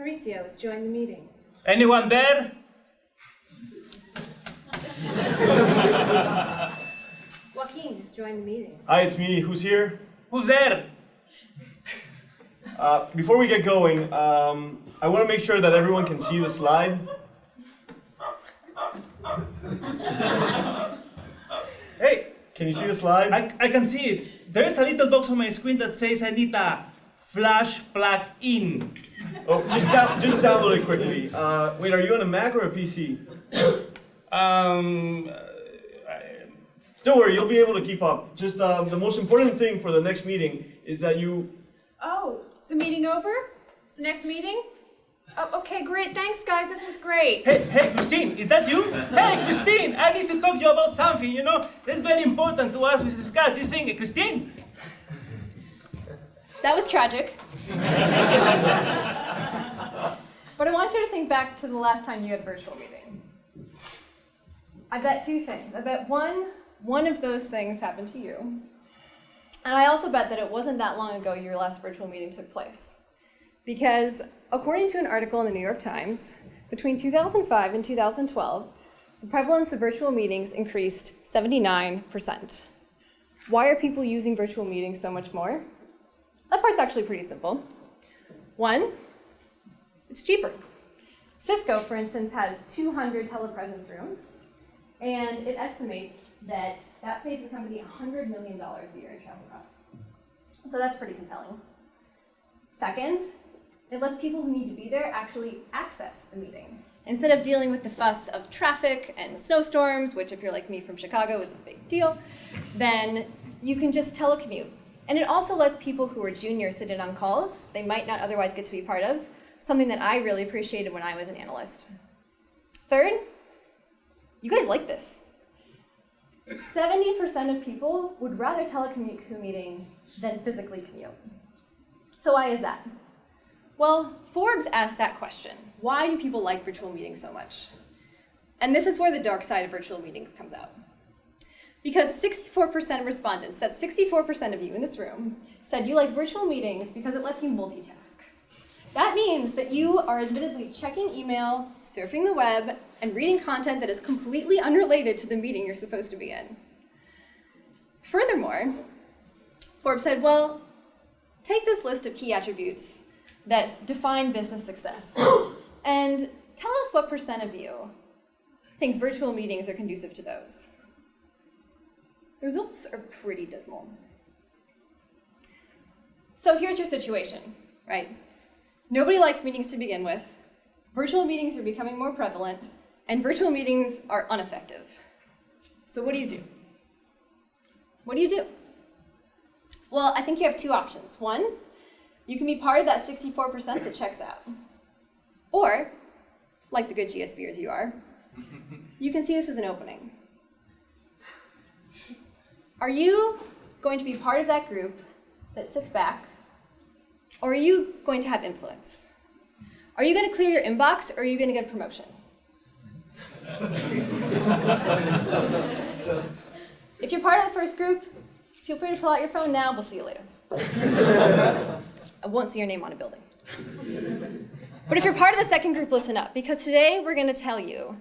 Mauricio has joined the meeting. Anyone there? Joaquin has joined the meeting. Hi, it's me. Who's here? Who's there? Before we get going, I want to make sure that everyone can see the slide. Hey, Can you see the slide? I can see it. There is a little box on my screen that says I need a flash plug-in. Oh, just download it quickly. Wait, are you on a Mac or a PC? Don't worry, you'll be able to keep up. Just the most important thing for the next meeting is that you. Oh, is the meeting over? Is the next meeting? Oh, okay, great. Thanks, guys. This was great. Hey, Christine, is that you? Hey, Christine, I need to talk to you about something, It's very important to us to discuss this thing. Christine? That was tragic. But I want you to think back to the last time you had a virtual meeting. I bet two things. I bet one of those things happened to you. And I also bet that it wasn't that long ago your last virtual meeting took place. Because according to an article in the New York Times, between 2005 and 2012, the prevalence of virtual meetings increased 79%. Why are people using virtual meetings so much more? That part's actually pretty simple. One, it's cheaper. Cisco, for instance, has 200 telepresence rooms, and it estimates that saves the company $100 million a year in travel costs. So that's pretty compelling. Second, it lets people who need to be there actually access the meeting. Instead of dealing with the fuss of traffic and snowstorms, which if you're like me from Chicago is a big deal, then you can just telecommute. And it also lets people who are juniors sit in on calls they might not otherwise get to be part of, something that I really appreciated when I was an analyst. Third, you guys like this. 70% of people would rather telecommute to a meeting than physically commute. So why is that? Well, Forbes asked that question. Why do people like virtual meetings so much? And this is where the dark side of virtual meetings comes out. Because 64% of respondents, that's 64% of you in this room, said you like virtual meetings because it lets you multitask. That means that you are admittedly checking email, surfing the web, and reading content that is completely unrelated to the meeting you're supposed to be in. Furthermore, Forbes said, well, take this list of key attributes that define business success, and tell us what percent of you think virtual meetings are conducive to those. The results are pretty dismal. So here's your situation, right? Nobody likes meetings to begin with. Virtual meetings are becoming more prevalent, and virtual meetings are ineffective. So what do you do? What do you do? Well, I think you have two options. One, you can be part of that 64% that checks out. Or, like the good GSBers you are, you can see this as an opening. Are you going to be part of that group that sits back, or are you going to have influence? Are you going to clear your inbox, or are you going to get a promotion? If you're part of the first group, feel free to pull out your phone now. We'll see you later. I won't see your name on a building. But if you're part of the second group, listen up, because today we're going to tell you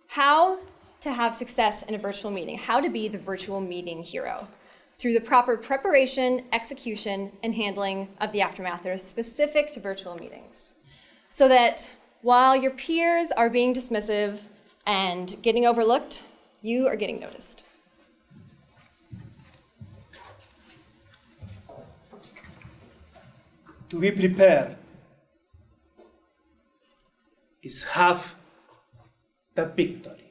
how to have success in a virtual meeting, how to be the virtual meeting hero through the proper preparation, execution, and handling of the aftermath that are specific to virtual meetings. So that while your peers are being dismissive and getting overlooked, you are getting noticed. To be prepared is half the victory.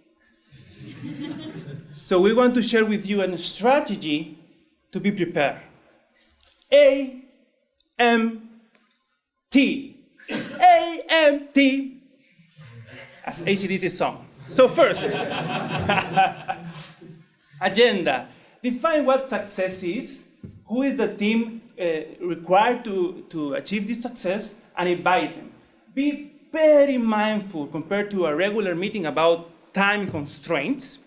So we want to share with you a strategy to be prepared. AMT. AMT. As AC/DC song. So first, agenda. Define what success is, who is the team required to achieve this success, and invite them. Be very mindful compared to a regular meeting about time constraints,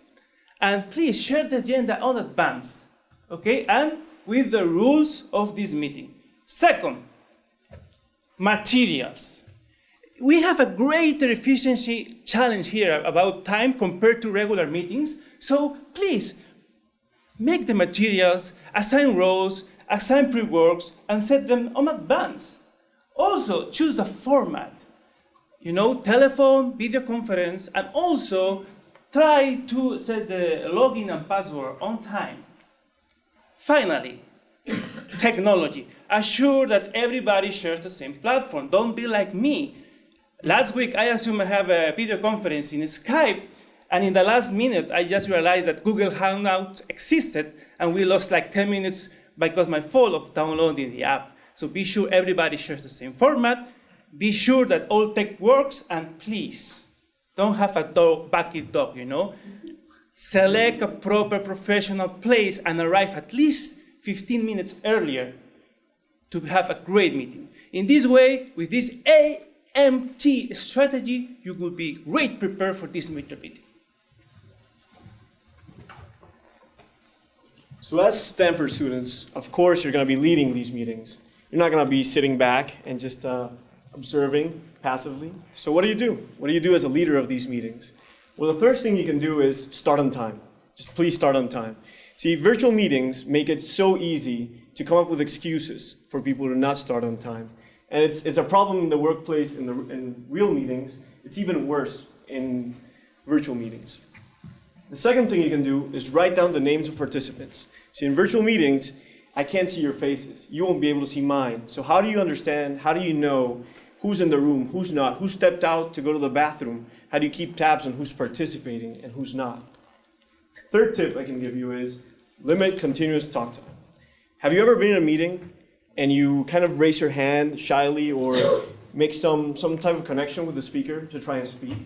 and please share the agenda in advance, okay? And with the rules of this meeting. Second, materials. we have a greater efficiency challenge here about time compared to regular meetings. So please, make the materials, assign roles, assign pre-works, and set them in advance. Also, choose a format. Telephone, video conference, and also try to set the login and password on time. Finally, technology. Assure that everybody shares the same platform. Don't be like me. Last week, I assumed I have a video conference in Skype, and in the last minute, I just realized that Google Hangouts existed, and we lost like 10 minutes because my fault of downloading the app. So be sure everybody shares the same format. Be sure that all tech works, and please, don't have a backlit dog, Select a proper professional place and arrive at least 15 minutes earlier to have a great meeting. In this way, with this AMT strategy, you will be great prepared for this major meeting. So as Stanford students, of course you're going to be leading these meetings. You're not going to be sitting back and just observing passively. So what do you do? What do you do as a leader of these meetings? Well, the first thing you can do is start on time. Just please start on time. See, virtual meetings make it so easy to come up with excuses for people to not start on time. And it's a problem in the workplace, in real meetings. It's even worse in virtual meetings. The second thing you can do is write down the names of participants. See, in virtual meetings, I can't see your faces. You won't be able to see mine. So how do you understand, how do you know who's in the room, who's not, who stepped out to go to the bathroom? How do you keep tabs on who's participating and who's not? Third tip I can give you is limit continuous talk time. Have you ever been in a meeting and you kind of raise your hand shyly or make some type of connection with the speaker to try and speak?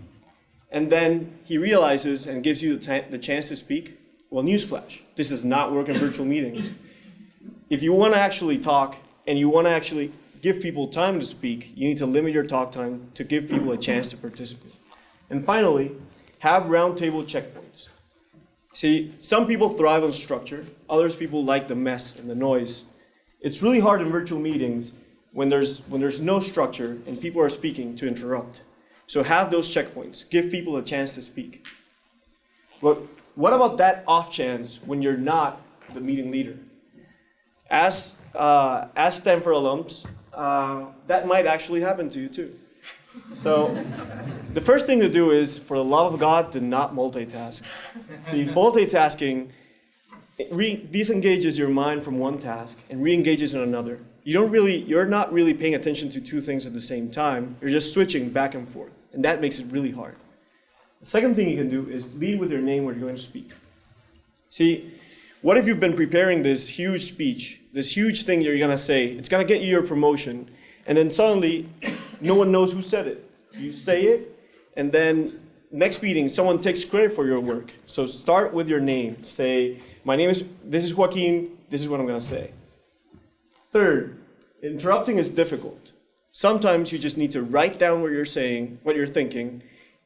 And then he realizes and gives you the chance to speak? Well, newsflash, this does not work in virtual meetings. If you want to actually talk and you want to actually give people time to speak, you need to limit your talk time to give people a chance to participate. And finally, have roundtable checkpoints. See, some people thrive on structure, others people like the mess and the noise. It's really hard in virtual meetings when there's no structure and people are speaking to interrupt. So have those checkpoints. Give people a chance to speak. But what about that off chance when you're not the meeting leader? As Stanford alums, that might actually happen to you too. So the first thing to do is, for the love of God, do not multitask. See, multitasking disengages your mind from one task and re-engages in another. You're not really paying attention to two things at the same time. You're just switching back and forth, and that makes it really hard. The second thing you can do is lead with your name when you're going to speak. See, what if you've been preparing this huge speech, this huge thing you're going to say? It's going to get you your promotion, and then suddenly no one knows who said it. You say it, and then next meeting, someone takes credit for your work. So start with your name. Say, this is Joaquin, this is what I'm going to say. Third, interrupting is difficult. Sometimes you just need to write down what you're saying, what you're thinking,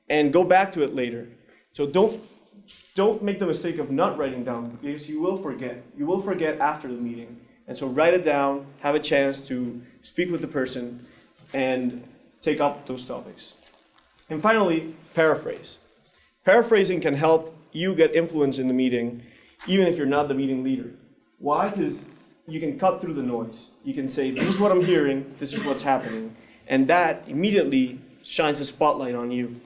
and go back to it later. So don't make the mistake of not writing down, because you will forget. You will forget after the meeting. And so write it down, have a chance to speak with the person, and take up those topics. And finally, paraphrase. Paraphrasing can help you get influence in the meeting, even if you're not the meeting leader. Why? Because you can cut through the noise. You can say, this is what I'm hearing, this is what's happening. And that immediately shines a spotlight on you.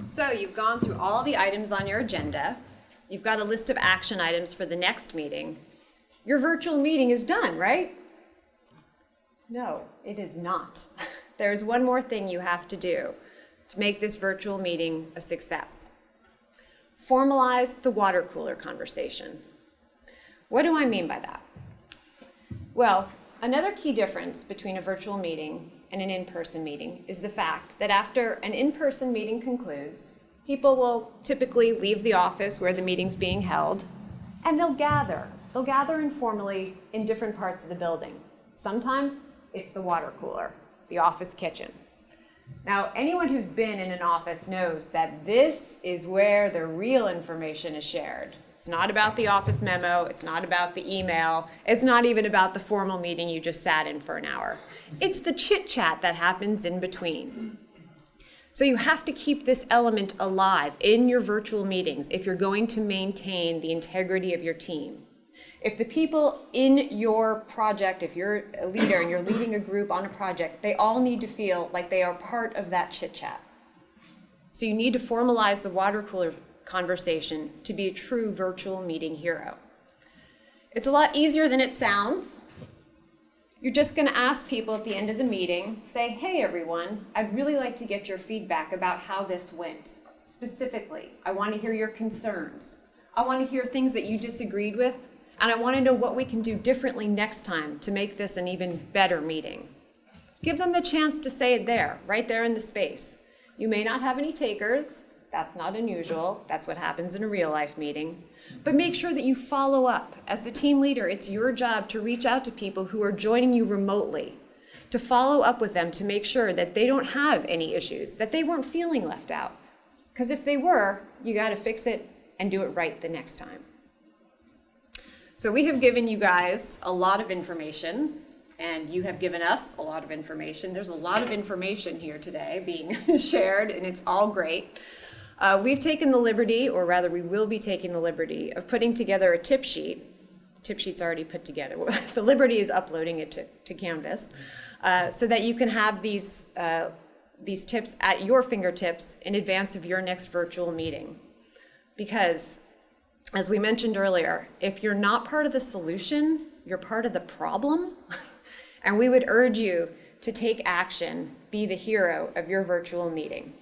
So you've gone through all the items on your agenda. You've got a list of action items for the next meeting. Your virtual meeting is done, right? No, it is not. There's one more thing you have to do to make this virtual meeting a success. Formalize the water cooler conversation. What do I mean by that? Well, another key difference between a virtual meeting and an in-person meeting is the fact that after an in-person meeting concludes, people will typically leave the office where the meeting's being held, and they'll gather. They'll gather informally in different parts of the building. Sometimes it's the water cooler, the office kitchen. Now, anyone who's been in an office knows that this is where the real information is shared. It's not about the office memo. It's not about the email. It's not even about the formal meeting you just sat in for an hour. It's the chit chat that happens in between. So you have to keep this element alive in your virtual meetings if you're going to maintain the integrity of your team. If the people in your project, if you're a leader and you're leading a group on a project, they all need to feel like they are part of that chit chat. So you need to formalize the water cooler conversation to be a true virtual meeting hero. It's a lot easier than it sounds. You're just going to ask people at the end of the meeting, say, hey everyone, I'd really like to get your feedback about how this went. Specifically, I want to hear your concerns. I want to hear things that you disagreed with, and I want to know what we can do differently next time to make this an even better meeting. Give them the chance to say it there, right there in the space. You may not have any takers. That's not unusual. That's what happens in a real life meeting. But make sure that you follow up. As the team leader, it's your job to reach out to people who are joining you remotely, to follow up with them to make sure that they don't have any issues, that they weren't feeling left out. Because if they were, you got to fix it and do it right the next time. So we have given you guys a lot of information, and you have given us a lot of information. There's a lot of information here today being shared, and it's all great. We've taken the liberty, or rather we will be taking the liberty, of putting together a tip sheet. The tip sheet's already put together. The liberty is uploading it to Canvas so that you can have these tips at your fingertips in advance of your next virtual meeting. Because, as we mentioned earlier, if you're not part of the solution, you're part of the problem. And we would urge you to take action, be the hero of your virtual meeting.